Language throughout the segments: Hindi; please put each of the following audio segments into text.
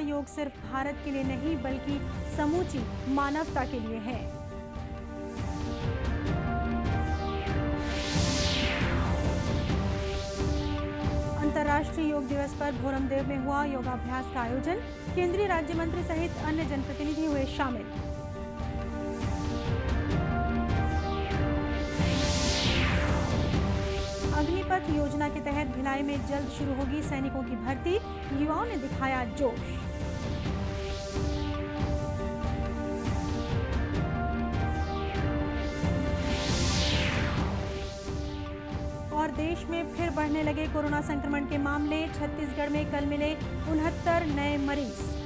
योग सिर्फ भारत के लिए नहीं बल्कि समूची मानवता के लिए है। अंतर्राष्ट्रीय योग दिवस पर भोरमदेव में हुआ योगाभ्यास का आयोजन। केंद्रीय राज्य मंत्री सहित अन्य जनप्रतिनिधि हुए शामिल। अग्निपथ योजना के तहत भिलाई में जल्द शुरू होगी सैनिकों की भर्ती। युवाओं ने दिखाया जोश। और देश में फिर बढ़ने लगे कोरोना संक्रमण के मामले। छत्तीसगढ़ में कल मिले 69 नए मरीज।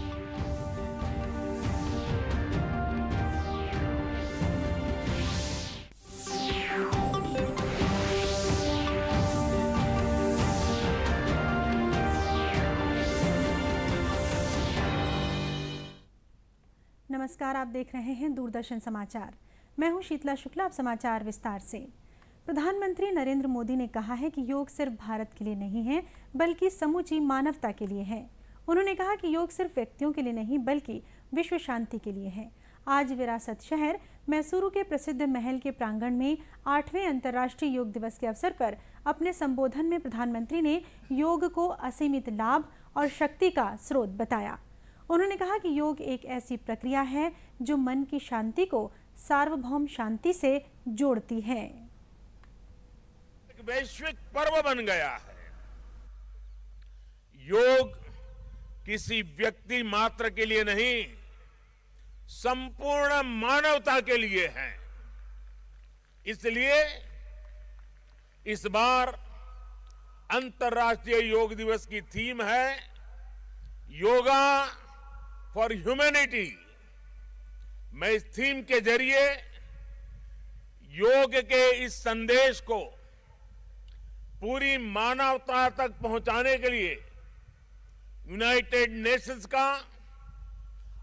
नमस्कार, आप देख रहे हैं दूरदर्शन समाचार। मैं हूं शीतला शुक्ला। अब समाचार विस्तार से। प्रधानमंत्री नरेंद्र मोदी ने कहा है कि योग सिर्फ भारत के लिए नहीं है बल्कि समूची मानवता के लिए है। उन्होंने कहा कि योग सिर्फ व्यक्तियों के लिए नहीं बल्कि विश्व शांति के लिए है। आज विरासत शहर मैसूरू के प्रसिद्ध महल के प्रांगण में 8वें अंतर्राष्ट्रीय योग दिवस के अवसर पर अपने संबोधन में प्रधानमंत्री ने योग को असीमित लाभ और शक्ति का स्रोत बताया। उन्होंने कहा कि योग एक ऐसी प्रक्रिया है जो मन की शांति को सार्वभौम शांति से जोड़ती है। एक वैश्विक पर्व बन गया है। योग किसी व्यक्ति मात्र के लिए नहीं, संपूर्ण मानवता के लिए है। इसलिए इस बार अंतर्राष्ट्रीय योग दिवस की थीम है योगा फॉर ह्यूमैनिटी। मैं इस थीम के जरिए योग के इस संदेश को पूरी मानवता तक पहुंचाने के लिए यूनाइटेड नेशंस का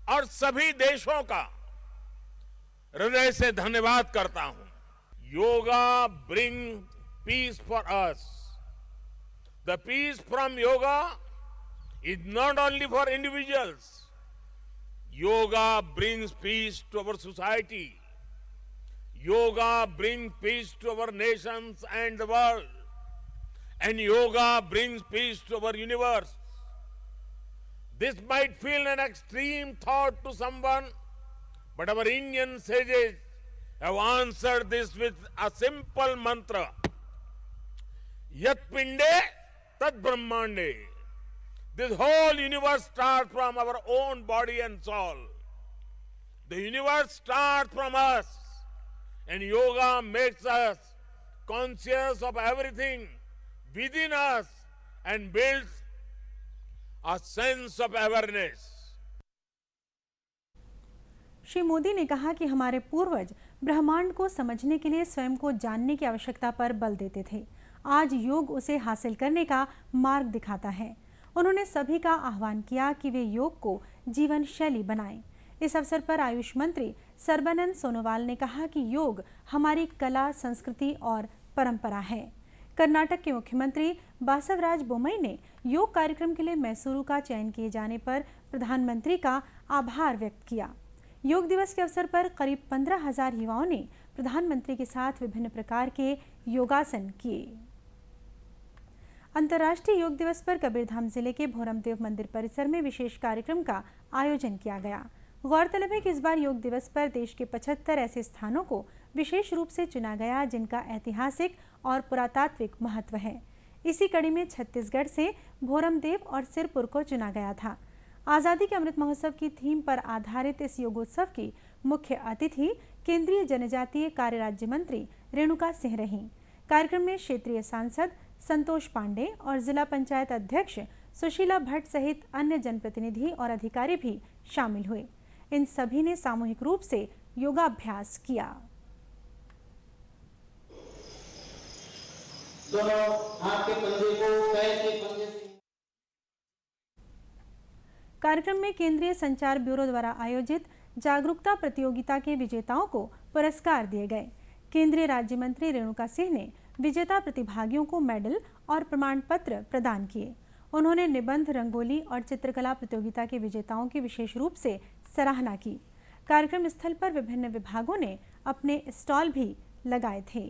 और सभी देशों का हृदय से धन्यवाद करता हूं। Yoga bring peace for us. The peace from yoga is not only for individuals. Yoga brings peace to our society. Yoga brings peace to our nations and the world. And yoga brings peace to our universe. This might feel an extreme thought to someone, but our Indian sages have answered this with a simple mantra. Yat pinde tad brahmande. This whole universe starts from our own body and soul. The universe starts from us, and yoga makes us conscious of everything within us and builds a sense of awareness. Shri Modi ने कहा कि हमारे पूर्वज ब्रह्मांड को समझने के लिए स्वयं को जानने की आवश्यकता पर बल देते थे। आज योग उसे हासिल करने का मार्ग दिखाता है। उन्होंने सभी का आह्वान किया कि वे योग को जीवन शैली बनाएं। इस अवसर पर आयुष मंत्री सर्बानंद सोनोवाल ने कहा कि योग हमारी कला, संस्कृति और परंपरा है। कर्नाटक के मुख्यमंत्री बासवराज बोम्मई ने योग कार्यक्रम के लिए मैसूरू का चयन किए जाने पर प्रधानमंत्री का आभार व्यक्त किया। योग दिवस के अवसर पर करीब 15,000 युवाओं ने प्रधानमंत्री के साथ विभिन्न प्रकार के योगासन किए। अंतर्राष्ट्रीय योग दिवस पर कबीरधाम जिले के भोरमदेव मंदिर परिसर में विशेष कार्यक्रम का आयोजन किया गया। गौरतलब है कि इस बार योग दिवस पर देश के 75 ऐसे स्थानों को विशेष रूप से चुना गया जिनका ऐतिहासिक और पुरातात्विक महत्व है। इसी कड़ी में छत्तीसगढ़ से भोरमदेव और सिरपुर को चुना गया था। आज़ादी के अमृत महोत्सव की थीम पर आधारित इस योगोत्सव की मुख्य अतिथि केंद्रीय जनजातीय कार्य राज्य मंत्री रेणुका सिंह रहीं। कार्यक्रम में क्षेत्रीय सांसद संतोष पांडे और जिला पंचायत अध्यक्ष सुशीला भट्ट सहित अन्य जनप्रतिनिधि और अधिकारी भी शामिल हुए। इन सभी ने सामूहिक रूप से योगाभ्यास किया। दोनों हाथ के पंजे को पैर के पंजे से। कार्यक्रम में केंद्रीय संचार ब्यूरो द्वारा आयोजित जागरूकता प्रतियोगिता के विजेताओं को पुरस्कार दिए गए। केंद्रीय राज्य मंत्री रेणुका सिंह ने विजेता प्रतिभागियों को मेडल और प्रमाण पत्र प्रदान किए। उन्होंने निबंध, रंगोली और चित्रकला प्रतियोगिता के विजेताओं की विशेष रूप से सराहना की। कार्यक्रम स्थल पर विभिन्न विभागों ने अपने स्टॉल भी लगाए थे।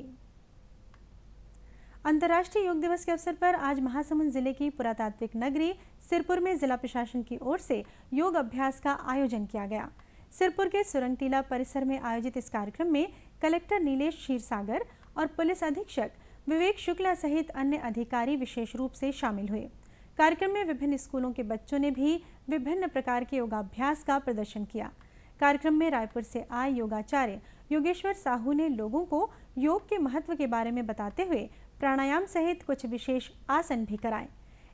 अंतर्राष्ट्रीय योग दिवस के अवसर पर आज महासमुंद जिले की पुरातात्विक नगरी सिरपुर में जिला प्रशासन की ओर से योग अभ्यास का आयोजन किया गया। सिरपुर के सुरंग टीला परिसर में आयोजित इस कार्यक्रम में कलेक्टर नीलेश क्षीरसागर और पुलिस अधीक्षक विवेक शुक्ला सहित अन्य अधिकारी विशेष रूप से शामिल हुए। कार्यक्रम में विभिन्न स्कूलों के बच्चों ने भी विभिन्न प्रकार के योगाभ्यास का प्रदर्शन किया। कार्यक्रम में रायपुर से आए योगाचार्य योगेश्वर साहू ने लोगों को योग के महत्व के बारे में बताते हुए प्राणायाम सहित कुछ विशेष आसन भी कराए।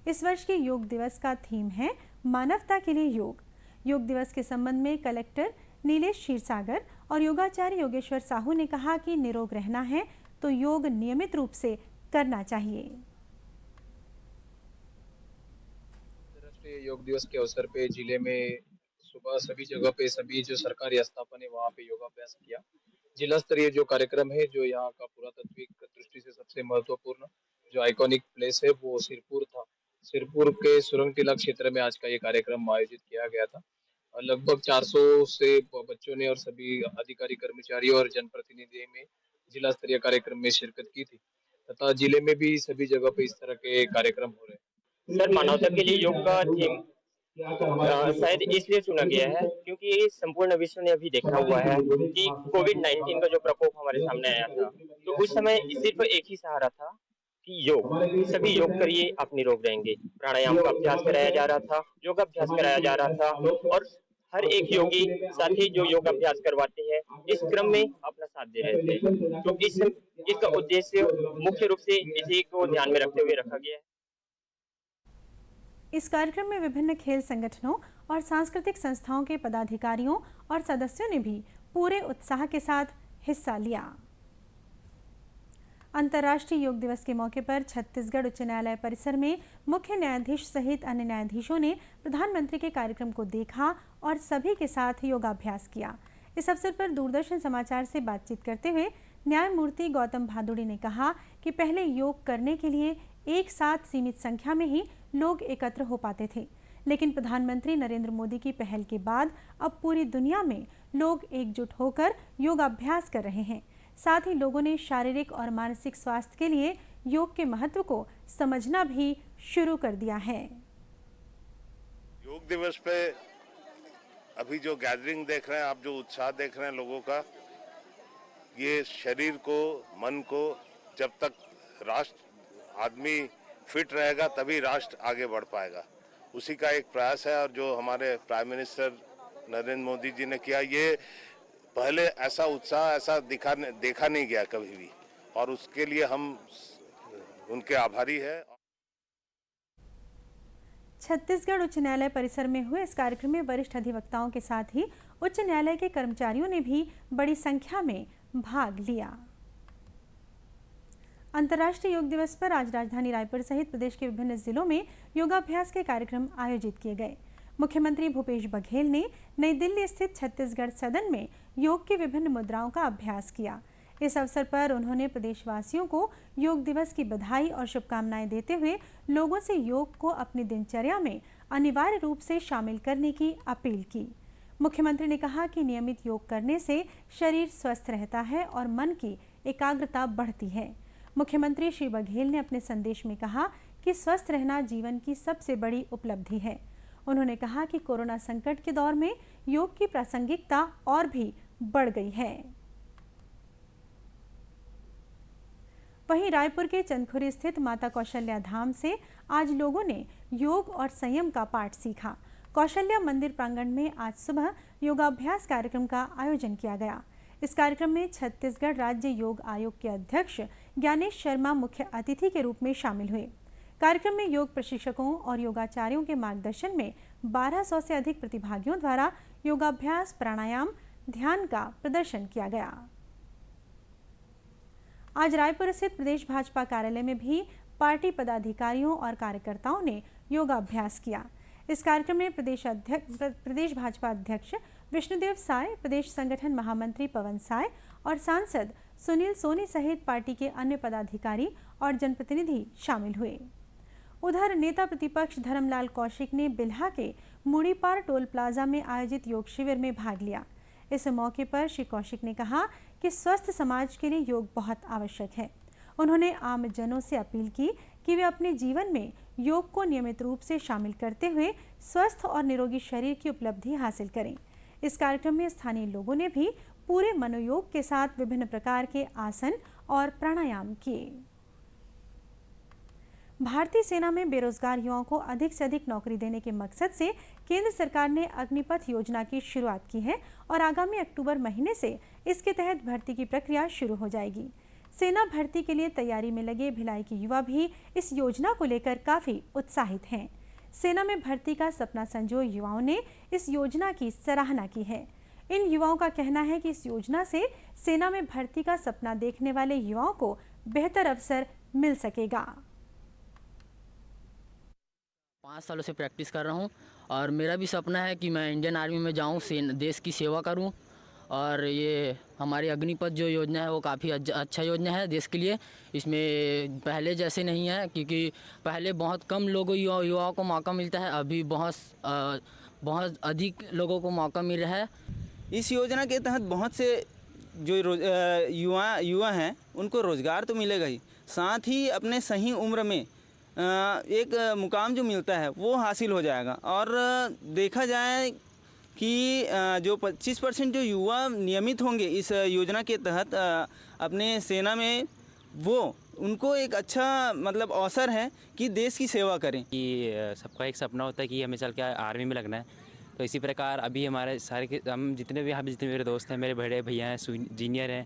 इस वर्ष के योग दिवस का थीम है मानवता के लिए योग। योग दिवस के संबंध में कलेक्टर नीलेश क्षीरसागर और योगाचार्य योगेश्वर साहू ने कहा कि निरोग रहना है तो योग नियमित रूप से करना चाहिए। अंतर्राष्ट्रीय योग दिवस के अवसर पे जिले में सुबह सभी जगह पे सभी जो सरकारी स्थापना है वहाँ पे योगाभ्यास किया। जिला स्तरीय जो कार्यक्रम है, जो यहाँ का पुरातात्विक दृष्टि से सबसे महत्वपूर्ण जो आइकॉनिक प्लेस है वो सिरपुर था। सिरपुर के सुरंग टीला क्षेत्र में आज का ये कार्यक्रम आयोजित किया गया था। लगभग 400 से बच्चों ने और सभी अधिकारी, कर्मचारी और जनप्रतिनिधि में जिला स्तरीय कार्यक्रम में शिरकत की थी तथा जिले में भी सभी जगह पे इस तरह के कार्यक्रम हो रहे हैं। सर, मानवता के लिए योग का थीम शायद इसलिए चुना गया है क्योंकि संपूर्ण विश्व ने अभी देखा हुआ है कि कोविड-19 का जो प्रकोप हमारे सामने आया था, तो उस समय सिर्फ एक ही सहारा था कि योग। सभी योग करिए, आप निरोग रहेंगे। प्राणायाम का अभ्यास कराया जा रहा था, योगाभ्यास कराया जा रहा था और हर एक योगी साथी जो योग अभ्यास करवाते हैं इस क्रम में अपना साथ दे रहे थे। तो इसका उद्देश्य मुख्य रूप से इसी को ध्यान में रखते हुए रखा गया है। इस कार्यक्रम में विभिन्न खेल संगठनों और सांस्कृतिक संस्थाओं के पदाधिकारियों और सदस्यों ने भी पूरे उत्साह के साथ हिस्सा लिया। अंतर्राष्ट्रीय योग दिवस के मौके पर छत्तीसगढ़ उच्च न्यायालय परिसर में मुख्य न्यायाधीश सहित अन्य न्यायाधीशों ने प्रधानमंत्री के कार्यक्रम को देखा और सभी के साथ योगाभ्यास किया। इस अवसर पर दूरदर्शन समाचार से बातचीत करते हुए न्यायमूर्ति गौतम भादुड़ी ने कहा कि पहले योग करने के लिए एक साथ सीमित संख्या में ही लोग एकत्र हो पाते थे, लेकिन प्रधानमंत्री नरेंद्र मोदी की पहल के बाद अब पूरी दुनिया में लोग एकजुट होकर योगाभ्यास कर रहे हैं। साथ ही लोगों ने शारीरिक और मानसिक स्वास्थ्य के लिए योग के महत्व को समझना भी शुरू कर दिया है। योग दिवस पे अभी जो गैदरिंग देख रहे हैं आप, जो उत्साह देख रहे हैं लोगों का, ये शरीर को, मन को, जब तक राष्ट्र आदमी फिट रहेगा तभी राष्ट्र आगे बढ़ पाएगा, उसी का एक प्रयास है। और जो हमारे प्राइम मिनिस्टर नरेंद्र मोदी जी ने किया, ये पहले ऐसा उत्साह ऐसा देखा नहीं गया कभी भी, और उसके लिए हम उनके आभारी हैं। छत्तीसगढ़ उच्च न्यायालय परिसर में हुए इस कार्यक्रम में वरिष्ठ अधिवक्ताओं के साथ ही उच्च न्यायालय के कर्मचारियों ने भी बड़ी संख्या में भाग लिया। अंतर्राष्ट्रीय योग दिवस पर आज राजधानी रायपुर सहित प्रदेश के विभिन्न जिलों में योगाभ्यास के कार्यक्रम आयोजित किए गए। मुख्यमंत्री भूपेश बघेल ने नई दिल्ली स्थित छत्तीसगढ़ सदन में योग की विभिन्न मुद्राओं का अभ्यास किया। इस अवसर पर उन्होंने प्रदेशवासियों को योग दिवस की बधाई और शुभकामनाएं देते हुए लोगों से योग को अपनी दिनचर्या में अनिवार्य रूप से शामिल करने की अपील की। मुख्यमंत्री ने कहा कि नियमित योग करने से शरीर स्वस्थ रहता है और मन की एकाग्रता बढ़ती है। मुख्यमंत्री श्री बघेल ने अपने संदेश में कहा कि स्वस्थ रहना जीवन की सबसे बड़ी उपलब्धि है। उन्होंने कहा कि कोरोना संकट के दौर में योग की प्रासंगिकता और भी बढ़ गई है। वहीं रायपुर के चंदखुरी स्थित माता कौशल्या धाम से आज लोगों ने योग और संयम का पाठ सीखा। कौशल्या मंदिर प्रांगण में आज सुबह योगाभ्यास कार्यक्रम का आयोजन किया गया। इस कार्यक्रम में छत्तीसगढ़ राज्य योग आयोग के अध्यक्ष ज्ञानेश शर्मा मुख्य अतिथि के रूप में शामिल हुए। कार्यक्रम में योग प्रशिक्षकों और योगाचार्यों के मार्गदर्शन में 1200 से अधिक प्रतिभागियों द्वारा योगाभ्यास, प्राणायाम, ध्यान का प्रदर्शन किया गया। आज रायपुर स्थित प्रदेश भाजपा कार्यालय में भी पार्टी पदाधिकारियों और कार्यकर्ताओं ने योगाभ्यास किया। इस कार्यक्रम में प्रदेश भाजपा अध्यक्ष विष्णुदेव साय, प्रदेश संगठन महामंत्री पवन साय और सांसद सुनील सोनी सहित पार्टी के अन्य पदाधिकारी और जनप्रतिनिधि शामिल हुए। उधर नेता प्रतिपक्ष धर्मलाल कौशिक ने बिल्हा के मुड़ीपार टोल प्लाजा में आयोजित योग शिविर में भाग लिया। इस मौके पर श्री कौशिक ने कहा कि स्वस्थ समाज के लिए योग बहुत आवश्यक है। उन्होंने आम जनों से अपील की कि वे अपने जीवन में योग को नियमित रूप से शामिल करते हुए स्वस्थ और निरोगी शरीर की उपलब्धि हासिल करें। इस कार्यक्रम में स्थानीय लोगों ने भी पूरे मनोयोग के साथ विभिन्न प्रकार के आसन और प्राणायाम किए। भारतीय सेना में बेरोजगार युवाओं को अधिक से अधिक नौकरी देने के मकसद से केंद्र सरकार ने अग्निपथ योजना की शुरुआत की है और आगामी अक्टूबर महीने से इसके तहत भर्ती की प्रक्रिया शुरू हो जाएगी। सेना भर्ती के लिए तैयारी में लगे भिलाई के युवा भी इस योजना को लेकर काफी उत्साहित हैं। सेना में भर्ती का सपना संजोए युवाओं ने इस योजना की सराहना की है। इन युवाओं का कहना है कि इस योजना से सेना में भर्ती का सपना देखने वाले युवाओं को बेहतर अवसर मिल सकेगा। 5 सालों से प्रैक्टिस कर रहा हूं और मेरा भी सपना है कि मैं इंडियन आर्मी में जाऊं, देश की सेवा करूं। और ये हमारी अग्निपथ जो योजना है वो काफ़ी अच्छा योजना है देश के लिए। इसमें पहले जैसे नहीं है, क्योंकि पहले बहुत कम लोगों युवाओं को मौका मिलता है, अभी बहुत अधिक लोगों को मौका मिल रहा है। इस योजना के तहत बहुत से जो युवा हैं उनको रोज़गार तो मिलेगा ही, साथ ही अपने सही उम्र में एक मुकाम जो मिलता है वो हासिल हो जाएगा। और देखा जाए कि जो 25% जो युवा नियमित होंगे इस योजना के तहत अपने सेना में, वो उनको एक अच्छा मतलब अवसर है कि देश की सेवा करें। कि सबका एक सपना होता है कि हमें चल के आर्मी में लगना है, तो इसी प्रकार अभी हमारे सारे हम जितने मेरे दोस्त हैं, मेरे बड़े भैया हैं, सीनियर हैं,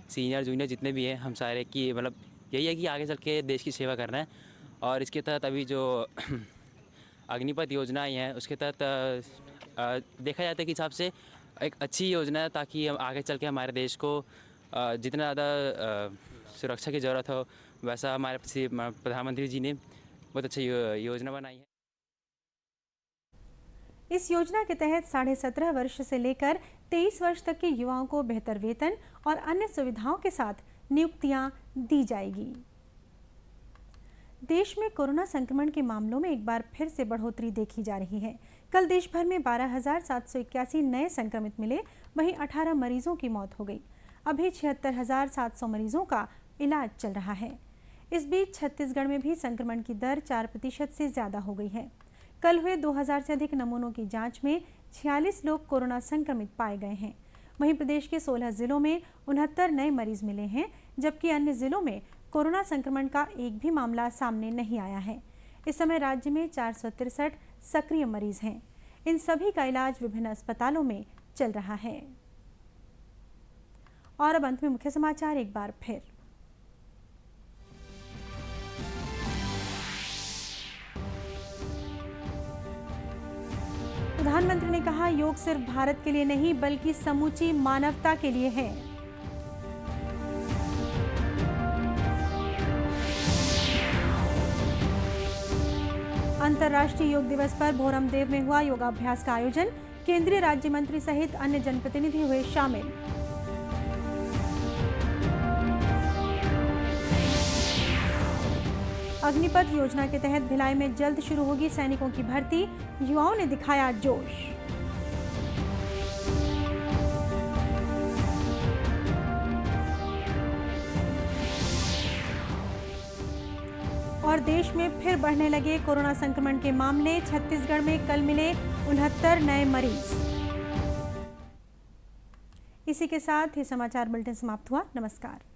सीनियर जूनियर जितने भी हैं, हम सारे की मतलब यही है कि आगे चल के देश की सेवा करना है। और इसके तहत अभी जो अग्निपथ योजना आई है उसके तहत देखा जाता है कि हिसाब से एक अच्छी योजना है, ताकि हम आगे चल के हमारे देश को जितना ज़्यादा सुरक्षा की ज़रूरत हो वैसा हमारे प्रधानमंत्री जी ने बहुत अच्छी योजना बनाई है। इस योजना के तहत 17.5 वर्ष से लेकर 23 वर्ष तक के युवाओं को बेहतर वेतन और अन्य सुविधाओं के साथ नियुक्तियां दी जाएगी। देश में कोरोना संक्रमण के मामलों में एक बार फिर से बढ़ोतरी देखी जा रही है। कल देश भर में 12,781 नए संक्रमित मिले, वहीं 18 मरीजों की मौत हो गई। अभी 76,700 मरीजों का इलाज चल रहा है। इस बीच छत्तीसगढ़ में भी संक्रमण की दर 4% से ज्यादा हो गई है। कल हुए 2000 से अधिक नमूनों की जांच में 46 लोग कोरोना संक्रमित पाए गए हैं। वहीं प्रदेश के 16 जिलों में 69 नए मरीज मिले हैं, जबकि अन्य जिलों में कोरोना संक्रमण का एक भी मामला सामने नहीं आया है। इस समय राज्य में 463 सक्रिय मरीज हैं। इन सभी का इलाज विभिन्न अस्पतालों में चल रहा है। और अब अंत में मुख्य समाचार एक बार फिर। प्रधानमंत्री ने कहा, योग सिर्फ भारत के लिए नहीं बल्कि समूची मानवता के लिए है। अंतर्राष्ट्रीय योग दिवस पर भोरमदेव में हुआ योगाभ्यास का आयोजन। केंद्रीय राज्य मंत्री सहित अन्य जनप्रतिनिधि हुए शामिल। अग्निपथ योजना के तहत भिलाई में जल्द शुरू होगी सैनिकों की भर्ती, युवाओं ने दिखाया जोश। और देश में फिर बढ़ने लगे कोरोना संक्रमण के मामले। छत्तीसगढ़ में कल मिले 69 नए मरीज। इसी के साथ ये समाचार बुलेटिन समाप्त हुआ। नमस्कार।